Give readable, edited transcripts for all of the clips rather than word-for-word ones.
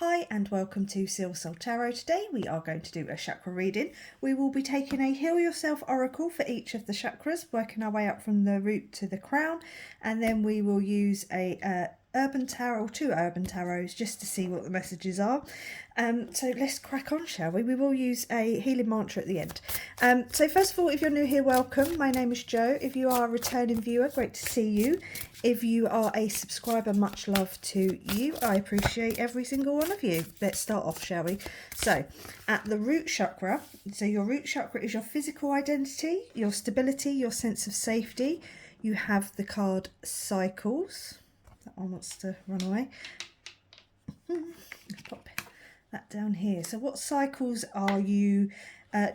Hi and welcome to Seal Soul Tarot. Today we are going to do a chakra reading. We will be taking a Heal Yourself Oracle for each of the chakras, working our way up from the root to the crown, and then we will use a urban tarot, or two urban tarots, just to see what the messages are. So let's crack on, shall we? We will use a healing mantra at the end. So first of all, if you're new here, welcome. My name is Jo. If you are a returning viewer, great to see you. If you are a subscriber, much love to you. I appreciate every single one of you. Let's start off, shall we? So at the root chakra, so your root chakra is your physical identity, your stability, your sense of safety. You have the card Cycles. That one wants to run away. Let's pop that down here. So what cycles are you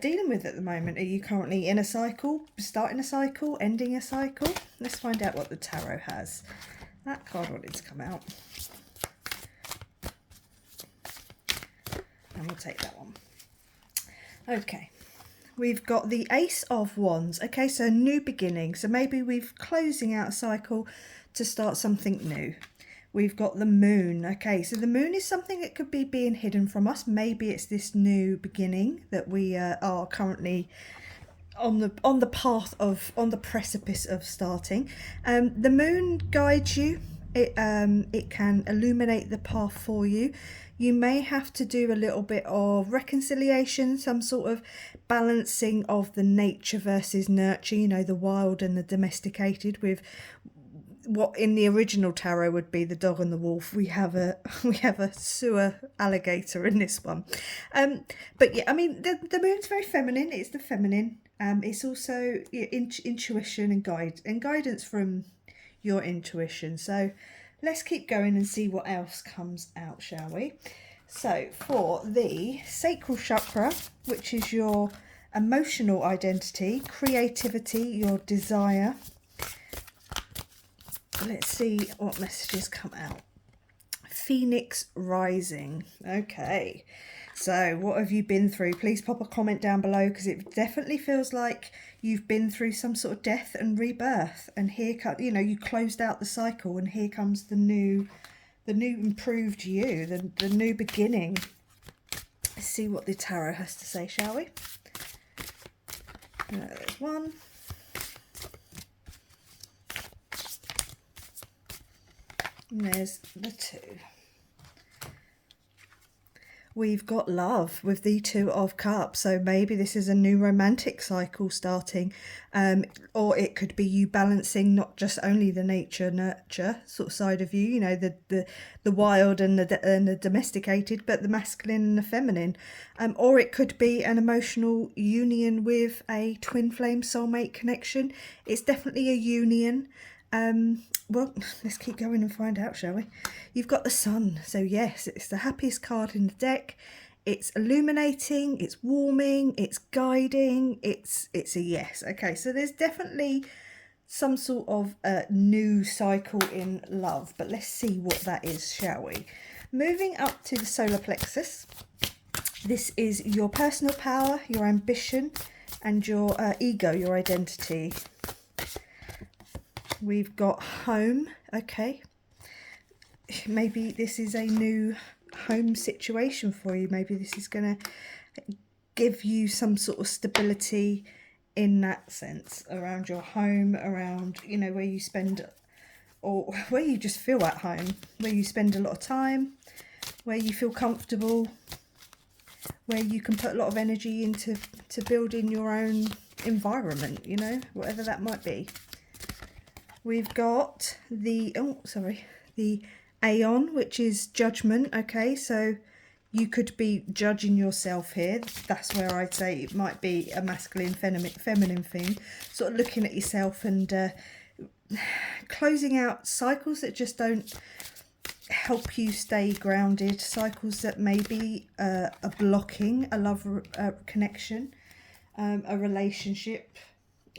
dealing with at the moment? Are you currently in a cycle, starting a cycle, ending a cycle? Let's find out what the tarot has. That card wanted to come out. And we'll take that one. Okay. We've got the Ace of Wands. Okay, so new beginning. So maybe we're closing out a cycle to start something new. We've got the Moon. Okay, so the Moon is something that could be being hidden from us. Maybe it's this new beginning that we are currently on the path of, on the precipice of starting. The Moon guides you. It can illuminate the path for you. You may have to do a little bit of reconciliation, some sort of balancing of the nature versus nurture, you know, the wild and the domesticated, with what in the original tarot would be the dog and the wolf. We have a sewer alligator in this one. But yeah, I mean, the Moon's very feminine. It's the feminine. It's also intuition and guidance from your intuition. So let's keep going and see what else comes out, shall we? So for the sacral chakra, which is your emotional identity, creativity, your desire, let's see what messages come out. Phoenix rising. Okay, so what have you been through? Please pop a comment down below, because it definitely feels like you've been through some sort of death and rebirth, and here you know, you closed out the cycle, and here comes the new improved you, the new beginning. Let's see what the tarot has to say, shall we? There's one. And there's the two. We've got love with the Two of Cups. So maybe this is a new romantic cycle starting, or it could be you balancing not just only the nature nurture sort of side of you, you know, the wild and the domesticated, but the masculine and the feminine, or it could be an emotional union with a twin flame soulmate connection. It's definitely a union. Well, let's keep going and find out, shall we? You've got the Sun. So yes, it's the happiest card in the deck. It's illuminating, it's warming, it's guiding, it's a yes. Okay, so there's definitely some sort of new cycle in love, but let's see what that is, shall we? Moving up to the solar plexus. This is your personal power, your ambition, and your ego, your identity. We've got home. Okay, maybe this is a new home situation for you. Maybe this is going to give you some sort of stability in that sense, around your home, around, you know, where you spend, or where you just feel at home, where you spend a lot of time, where you feel comfortable, where you can put a lot of energy into building your own environment, you know, whatever that might be. We've got the, the Aeon, which is judgment. Okay, so you could be judging yourself here. That's where I'd say it might be a masculine, feminine thing. Sort of looking at yourself and closing out cycles that just don't help you stay grounded. Cycles that may be a blocking a love connection, a relationship,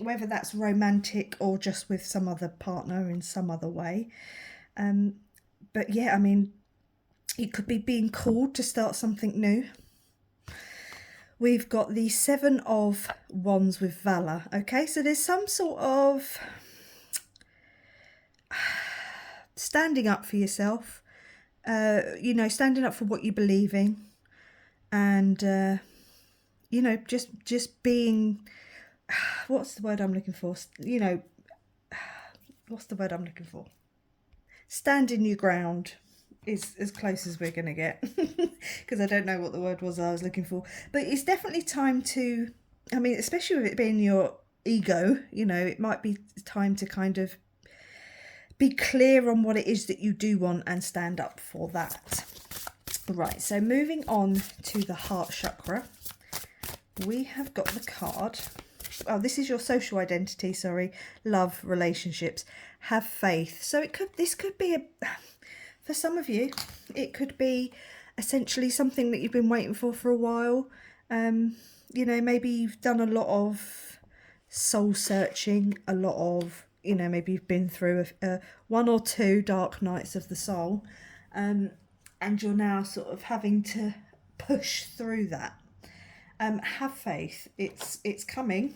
whether that's romantic or just with some other partner in some other way. But yeah, I mean, it could be being called to start something new. We've got the Seven of Wands with Valor. Okay, so there's some sort of standing up for yourself, you know, standing up for what you believe in, and you know, just being, what's the word I'm looking for? You know, what's the word I'm looking for? Standing your ground is as close as we're going to get, because I don't know what the word was I was looking for. But it's definitely time to, I mean, especially with it being your ego, you know, it might be time to kind of be clear on what it is that you do want and stand up for that. Right, so moving on to the heart chakra, we have got the card. Oh, this is your social identity, sorry, love, relationships, have faith. So this could be for some of you, it could be essentially something that you've been waiting for a while. You know, maybe you've done a lot of soul searching, a lot of, you know, maybe you've been through one or two dark nights of the soul, and you're now sort of having to push through that. Have faith, it's coming.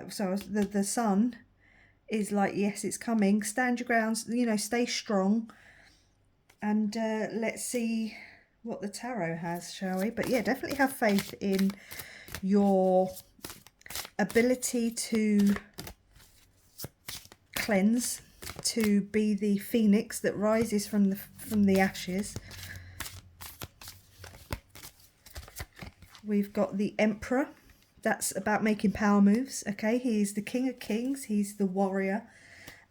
So the sun is like, yes, it's coming. Stand your grounds, you know, stay strong. And let's see what the tarot has, shall we? But yeah, definitely have faith in your ability to cleanse, to be the phoenix that rises from the ashes. We've got the Emperor. That's about making power moves. Okay, he's the King of Kings. He's the warrior.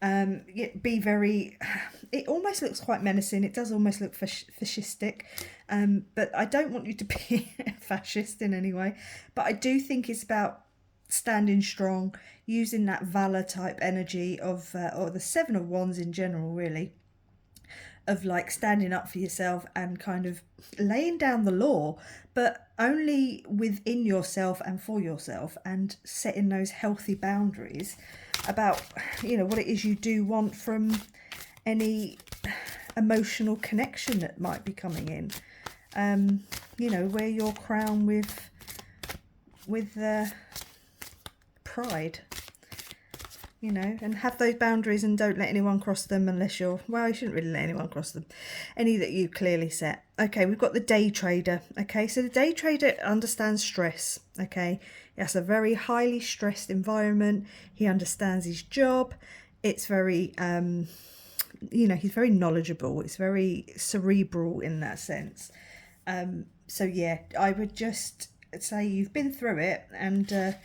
Be very, it almost looks quite menacing. It does almost look fascistic, but I don't want you to be a fascist in any way. But I do think it's about standing strong, using that valor type energy of, or the Seven of Wands in general, really, of like standing up for yourself and kind of laying down the law, but only within yourself and for yourself, and setting those healthy boundaries about, you know, what it is you do want from any emotional connection that might be coming in. You know, wear your crown with pride, you know, and have those boundaries, and don't let anyone cross them unless you're, well, you shouldn't really let anyone cross them, any that you clearly set. Okay, we've got the day trader. Okay, so the day trader understands stress. Okay, that's a very highly stressed environment. He understands his job. It's very, you know, he's very knowledgeable. It's very cerebral in that sense. So yeah, I would just say you've been through it, and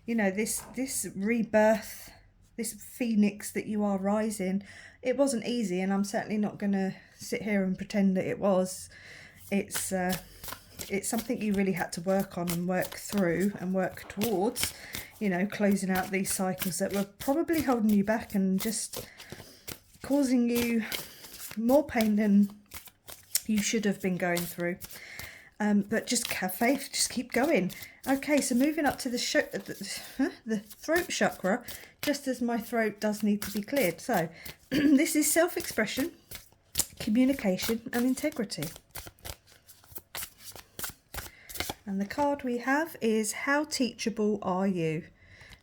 you know, this rebirth, this phoenix that you are rising, it wasn't easy, and I'm certainly not going to sit here and pretend that it was. It's something you really had to work on and work through and work towards, you know, closing out these cycles that were probably holding you back and just causing you more pain than you should have been going through. But just have faith, just keep going. Okay, so moving up to the throat chakra, just as my throat does need to be cleared. So this is self-expression, communication and integrity. And the card we have is, how teachable are you?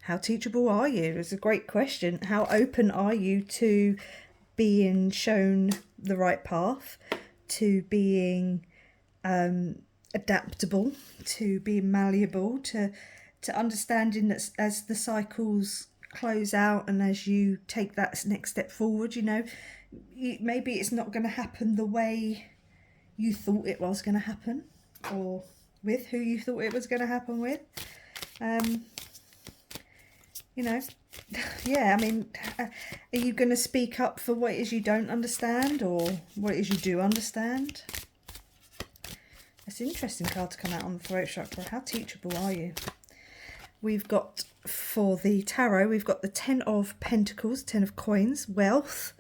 How teachable are you? It's a great question. How open are you to being shown the right path, to being adaptable, to being malleable, to understanding that as the cycles close out and as you take that next step forward, you know, maybe it's not going to happen the way you thought it was going to happen, or with who you thought it was going to happen with. You know, yeah, I mean, are you going to speak up for what it is you don't understand, or what it is you do understand? It's an interesting card to come out on the throat chakra. How teachable are you? We've got, for the tarot, we've got the 10 of Pentacles, 10 of Coins, wealth.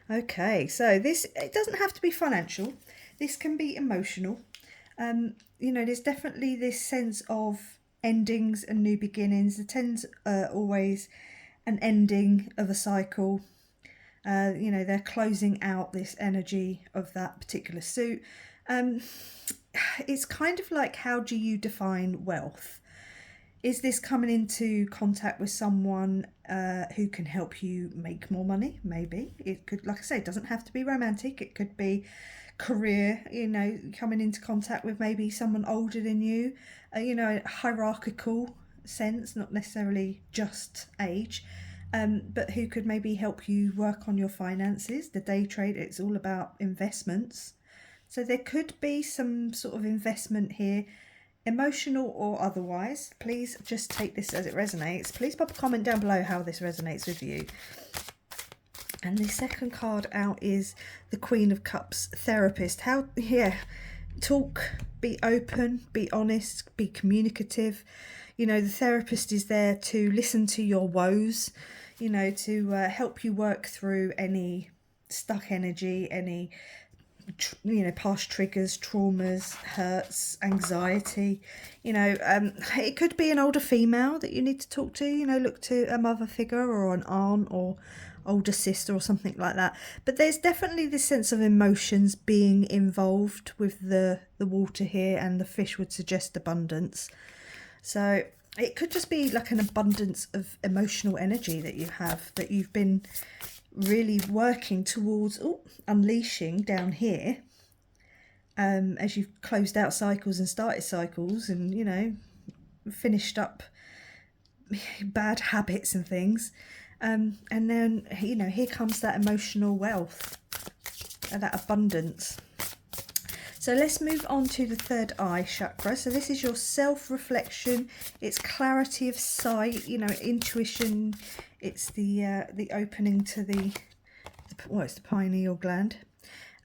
Okay, so this, it doesn't have to be financial. This can be emotional. You know, there's definitely this sense of endings and new beginnings. The 10's always an ending of a cycle. You know, they're closing out this energy of that particular suit. It's kind of like, how do you define wealth? Is this coming into contact with someone who can help you make more money? Maybe. It could, like I say, it doesn't have to be romantic. It could be career, you know, coming into contact with maybe someone older than you, you know, a hierarchical sense, not necessarily just age, but who could maybe help you work on your finances. The day trade, it's all about investments. So there could be some sort of investment here, emotional or otherwise. Please just take this as it resonates. Please pop a comment down below how this resonates with you. And the second card out is the Queen of Cups, therapist. How, yeah, talk, be open, be honest, be communicative. You know, the therapist is there to listen to your woes, you know, to help you work through any stuck energy, any, you know, past triggers, traumas, hurts, anxiety. You know, it could be an older female that you need to talk to, you know, look to a mother figure or an aunt or older sister or something like that. But there's definitely this sense of emotions being involved with the water here, and the fish would suggest abundance. So it could just be like an abundance of emotional energy that you have, that you've been really working towards unleashing down here, as you've closed out cycles and started cycles, and, you know, finished up bad habits and things. And then, you know, here comes that emotional wealth and that abundance. So let's move on to the third eye chakra. So this is your self-reflection. It's clarity of sight, you know, intuition. It's the opening to it's the pineal gland.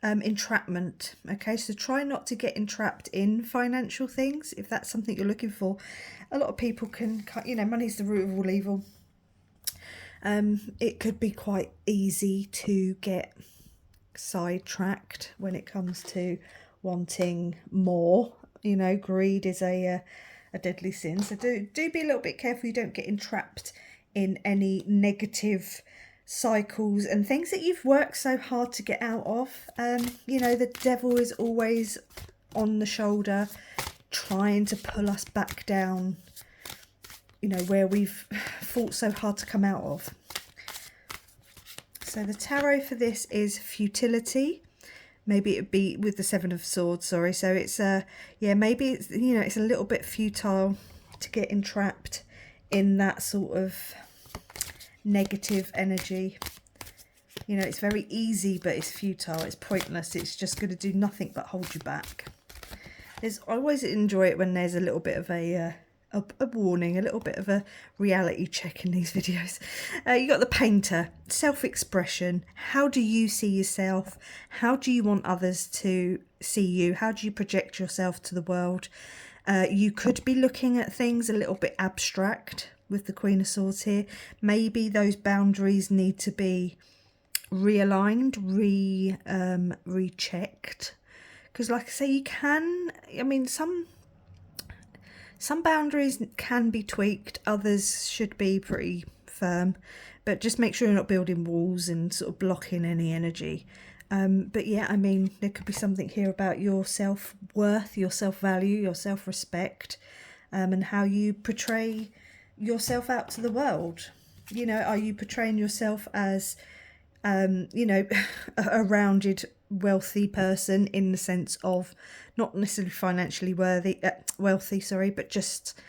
Entrapment. Okay, so try not to get entrapped in financial things if that's something you're looking for. A lot of people can, you know, money's the root of all evil. It could be quite easy to get sidetracked when it comes to wanting more. You know, greed is a deadly sin. So do be a little bit careful you don't get entrapped in any negative cycles and things that you've worked so hard to get out of. You know, the devil is always on the shoulder trying to pull us back down, you know, where we've fought so hard to come out of. So the tarot for this is futility. Maybe it'd be with the Seven of Swords, sorry. So it's yeah, maybe it's, you know, it's a little bit futile to get entrapped in that sort of negative energy. You know, it's very easy, but it's futile, it's pointless, it's just going to do nothing but hold you back. I always enjoy it when there's a little bit of a warning, a little bit of a reality check in these videos. You got the painter, self-expression. How do you see yourself? How do you want others to see you? How do you project yourself to the world? You could be looking at things a little bit abstract with the Queen of Swords here. Maybe those boundaries need to be realigned, rechecked. Because like I say, you can, I mean, some boundaries can be tweaked, others should be pretty firm, but just make sure you're not building walls and sort of blocking any energy. But yeah, I mean, there could be something here about your self-worth, your self-value, your self-respect, and how you portray yourself out to the world. You know, are you portraying yourself as, you know, a rounded, wealthy person in the sense of not necessarily financially wealthy, sorry, but just,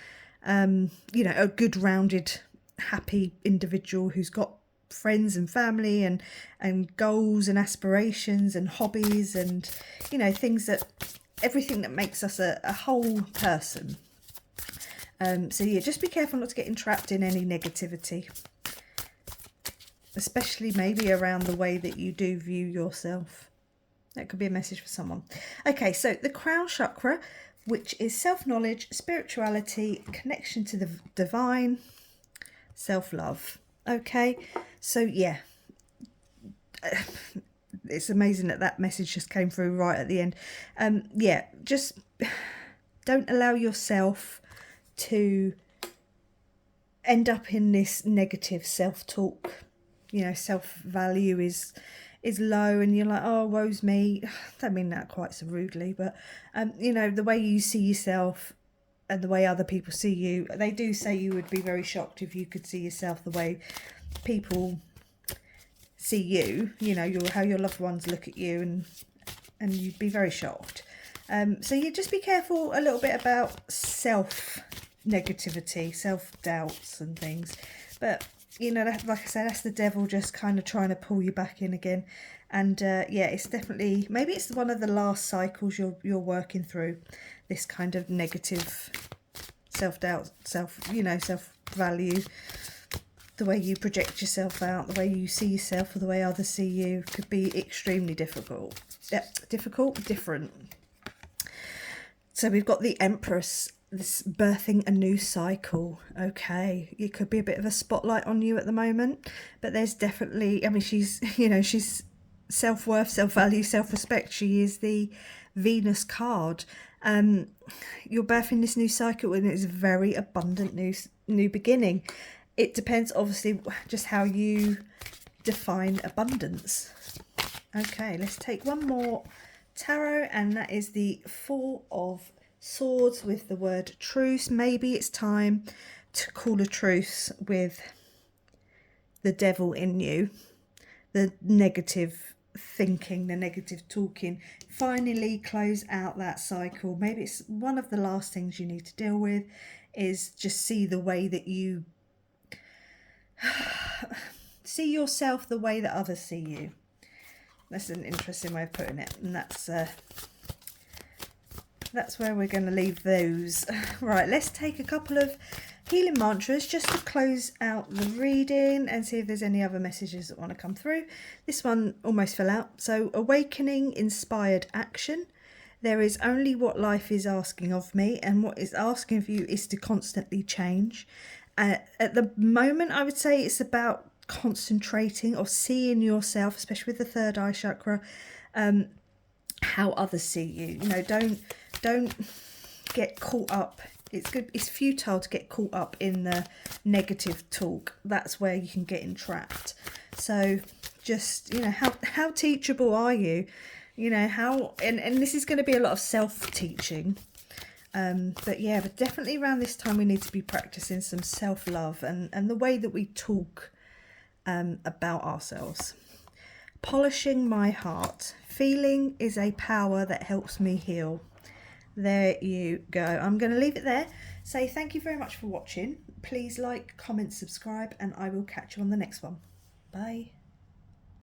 you know, a good, rounded, happy individual who's got friends and family and goals and aspirations and hobbies and, you know, things that, everything that makes us a whole person. So yeah, just be careful not to get entrapped in any negativity, especially maybe around the way that you do view yourself. That could be a message for someone. Okay, so the crown chakra, which is self-knowledge, spirituality, connection to the divine, self-love. Okay, so yeah, it's amazing that message just came through right at the end. Yeah, just don't allow yourself to end up in this negative self-talk. You know, self-value is low and you're like, oh, woe's me. I don't mean that quite so rudely, but you know, the way you see yourself and the way other people see you, they do say you would be very shocked if you could see yourself the way people see you, you know, how your loved ones look at you and you'd be very shocked. So you just be careful a little bit about self-negativity, self-doubts and things. But, you know, like I said, that's the devil just kind of trying to pull you back in again. And yeah, it's definitely, maybe it's one of the last cycles you're working through, this kind of negative self-doubt, self-value, the way you project yourself out, the way you see yourself, or the way others see you could be extremely difficult. Different. So we've got the Empress, this birthing a new cycle. Okay, it could be a bit of a spotlight on you at the moment, but there's definitely, I mean, she's, you know, she's self-worth, self-value, self-respect. She is the Venus card. You're birthing this new cycle, and it's a very abundant new beginning. It depends, obviously, just how you define abundance. Okay, let's take one more tarot, and that is the Four of Swords with the word truce. Maybe it's time to call a truce with the devil in you, the negative thinking, the negative talking. Finally close out that cycle. Maybe it's one of the last things you need to deal with, is just see the way that you see yourself the way that others see you. That's an interesting way of putting it, and that's where we're going to leave those. Right, let's take a couple of healing mantras just to close out the reading and see if there's any other messages that want to come through. This one almost fell out. So, awakening inspired action. There is only what life is asking of me, and what it's asking of you is to constantly change. At the moment, I would say it's about concentrating or seeing yourself, especially with the third eye chakra, how others see you. You know, don't get caught up. It's futile to get caught up in the negative talk. That's where you can get entrapped. So just, you know, how teachable are you? You know, how, and this is going to be a lot of self-teaching. But yeah, but definitely around this time we need to be practicing some self-love and the way that we talk about ourselves. Polishing my heart. Feeling is a power that helps me heal. There you go. I'm going to leave it there. Say thank you very much for watching. Please like, comment, subscribe, and I will catch you on the next one. Bye.